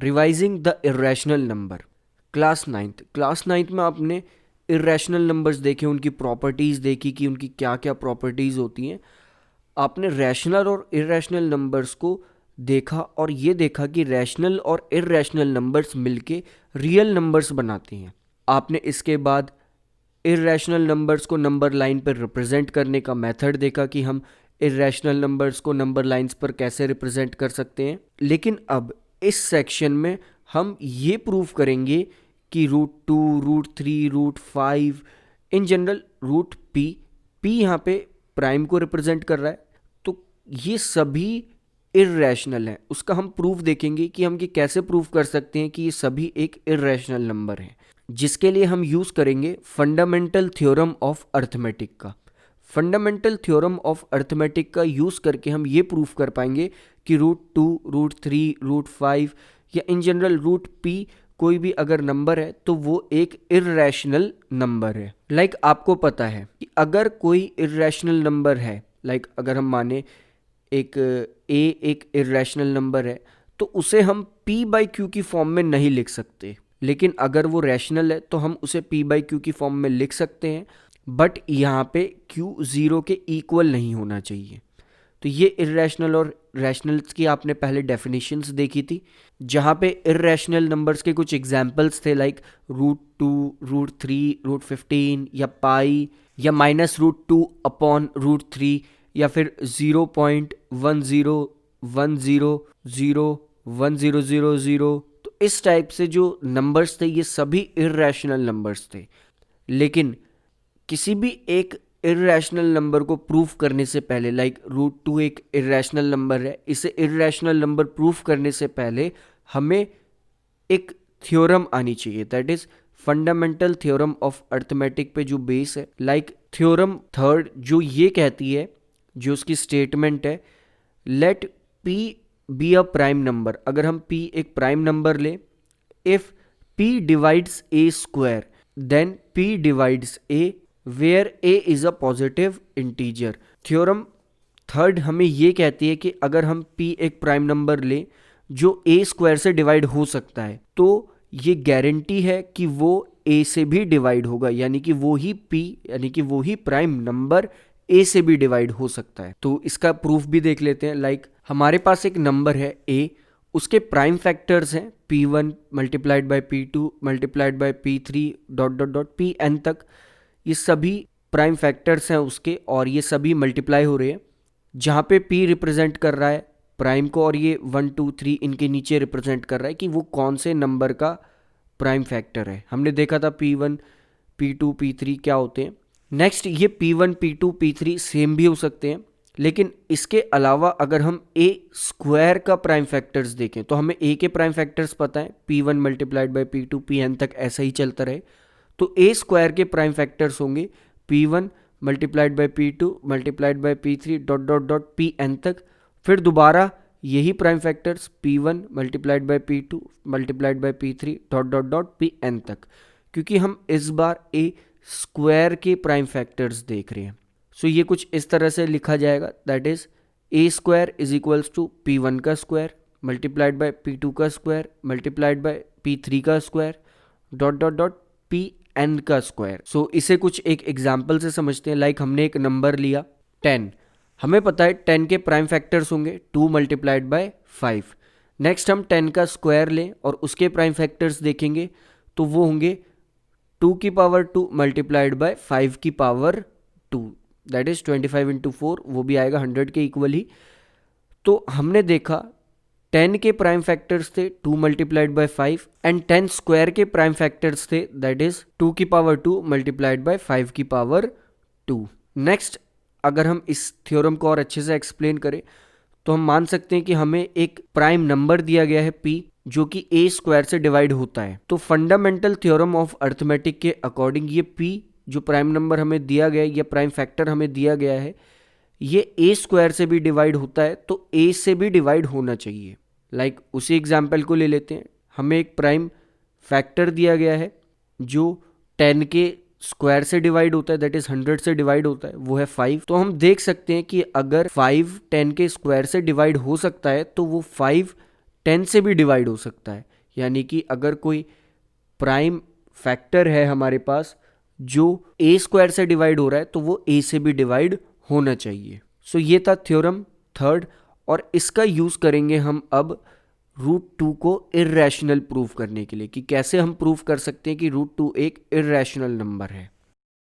Revising the irrational number. Class ninth में आपने irrational numbers देखे, उनकी प्रॉपर्टीज़ देखी कि उनकी क्या क्या प्रॉपर्टीज़ होती हैं। आपने रैशनल और इरेशनल नंबर्स को देखा और ये देखा कि रैशनल और इरेशनल नंबर्स मिलके रियल नंबर्स बनाते हैं। आपने इसके बाद इरेशनल नंबर्स को नंबर लाइन पर रिप्रेजेंट करने का मेथड देखा कि हम इरेशनल नंबर्स को नंबर लाइंस पर कैसे रिप्रेजेंट कर सकते हैं। लेकिन अब इस सेक्शन में हम ये प्रूव करेंगे कि √2, √3, √5, इन जनरल √p यहाँ पे प्राइम को रिप्रेजेंट कर रहा है, तो ये सभी इरेशनल है। उसका हम प्रूफ देखेंगे कि हम ये कैसे प्रूव कर सकते हैं कि ये सभी एक इरेशनल नंबर है, जिसके लिए हम यूज़ करेंगे फंडामेंटल थ्योरम ऑफ अर्थमेटिक का। फंडामेंटल थ्योरम ऑफ अर्थमेटिक का यूज़ करके हम ये प्रूफ कर पाएंगे कि √2, √3, √5 या इन जनरल √p कोई भी अगर नंबर है तो वो एक इरेशनल नंबर है। लाइक आपको पता है कि अगर कोई इरेशनल नंबर है, लाइक अगर हम माने एक a एक इरेशनल नंबर है, तो उसे हम p/q की फॉर्म में नहीं लिख सकते। लेकिन अगर वो रैशनल है तो हम उसे p/q की फॉर्म में लिख सकते हैं, बट यहाँ पे q 0 के इक्वल नहीं होना चाहिए। तो ये इरेशनल और रैशनल्स की आपने पहले डेफिनेशंस देखी थी, जहाँ पे इरेशनल नंबर्स के कुछ एग्जाम्पल्स थे, लाइक √2, √3, √15 या पाई या -√2 अपॉन √3 या फिर 0.10100100 तो इस टाइप से जो नंबर्स थे ये सभी इरेशनल नंबर्स थे। लेकिन किसी भी एक इरेशनल नंबर को प्रूफ करने से पहले, लाइक √2 एक इरेशनल नंबर है, इसे इरेशनल नंबर प्रूफ करने से पहले हमें एक थ्योरम आनी चाहिए, that is fundamental theorem of arithmetic पे जो बेस है। लाइक थ्योरम थर्ड जो ये कहती है, जो उसकी स्टेटमेंट है, let p be a prime number. अगर हम p एक प्राइम नंबर लें, if p divides a square then p divides a where a is a positive integer. Theorem third हमें ये कहती है कि अगर हम p एक प्राइम नंबर लें जो a स्क्वायर से डिवाइड हो सकता है, तो ये गारंटी है कि वो a से भी डिवाइड होगा, यानी कि वो ही p यानी कि वो ही प्राइम नंबर a से भी डिवाइड हो सकता है। तो इसका प्रूफ भी देख लेते हैं। लाइक हमारे पास एक नंबर है a, उसके प्राइम फैक्टर्स हैं p1 multiplied by p2 multiplied by p3 dot dot dot pn तक। ये सभी प्राइम फैक्टर्स हैं उसके, और ये सभी मल्टीप्लाई हो रहे हैं, जहाँ पे p रिप्रेजेंट कर रहा है प्राइम को, और ये 1, 2, 3 इनके नीचे रिप्रेजेंट कर रहा है कि वो कौन से नंबर का प्राइम फैक्टर है। हमने देखा था p1, p2, p3 क्या होते हैं। नेक्स्ट ये p1, p2, p3 सेम भी हो सकते हैं, लेकिन इसके अलावा अगर हम a स्क्वायर का प्राइम फैक्टर्स देखें तो हमें a के प्राइम फैक्टर्स पता है, p1 multiplied by p2 pn तक ऐसा ही चलता रहे। तो a स्क्वायर के प्राइम फैक्टर्स होंगे p1 multiplied by p2 multiplied by p3 dot dot dot pn तक। फिर दोबारा यही prime factors p1 multiplied by p2 multiplied by p3 dot dot dot pn तक, क्योंकि हम इस बार a स्क्वायर के प्राइम फैक्टर्स देख रहे हैं। सो ये कुछ इस तरह से लिखा जाएगा, that is a square is equals to p1 का स्क्वायर मल्टीप्लाइड बाय p2 का स्क्वायर मल्टीप्लाइड बाय p3 का square dot dot dot pn का स्क्वायर। सो इसे कुछ एक एग्जाम्पल से समझते हैं। लाइक हमने एक नंबर लिया 10, हमें पता है 10 के प्राइम फैक्टर्स होंगे 2 मल्टीप्लाइड बाय 5। नेक्स्ट हम 10 का स्क्वायर लें और उसके प्राइम फैक्टर्स देखेंगे तो वो होंगे 2 की पावर 2 मल्टीप्लाइड बाय 5 की पावर 2, दैट इज 25 इंटू 4, वो भी आएगा 100 के इक्वल ही। तो हमने देखा 10 के प्राइम फैक्टर्स थे 2 मल्टीप्लाइड बाय 5 एंड 10 स्क्वायर के प्राइम फैक्टर्स थे, दैट इज 2 की पावर 2 मल्टीप्लाइड बाय 5 की पावर 2। नेक्स्ट अगर हम इस थ्योरम को और अच्छे से एक्सप्लेन करें तो हम मान सकते हैं कि हमें एक प्राइम नंबर दिया गया है p, जो कि a स्क्वायर से डिवाइड होता है। तो फंडामेंटल थ्योरम ऑफ अर्थमेटिक के अकॉर्डिंग ये p जो प्राइम नंबर हमें दिया गया है या प्राइम फैक्टर हमें दिया गया है, ये a स्क्वायर से भी डिवाइड होता है, तो a से भी डिवाइड होना चाहिए। लाइक उसी एग्जाम्पल को ले लेते हैं, हमें एक प्राइम फैक्टर दिया गया है जो 10 के स्क्वायर से डिवाइड होता है, दैट इज 100 से डिवाइड होता है, वो है 5। तो हम देख सकते हैं कि अगर 5 10 के स्क्वायर से डिवाइड हो सकता है तो वो 5 10 से भी डिवाइड हो सकता है। यानी कि अगर कोई प्राइम फैक्टर है हमारे पास जो ए स्क्वायर से डिवाइड हो रहा है तो वो ए से भी डिवाइड होना चाहिए। सो ये था थ्योरम थर्ड, और इसका यूज़ करेंगे हम अब √2 को इर्रेशनल प्रूफ करने के लिए, कि कैसे हम प्रूफ कर सकते हैं कि √2 एक इर्रेशनल नंबर है।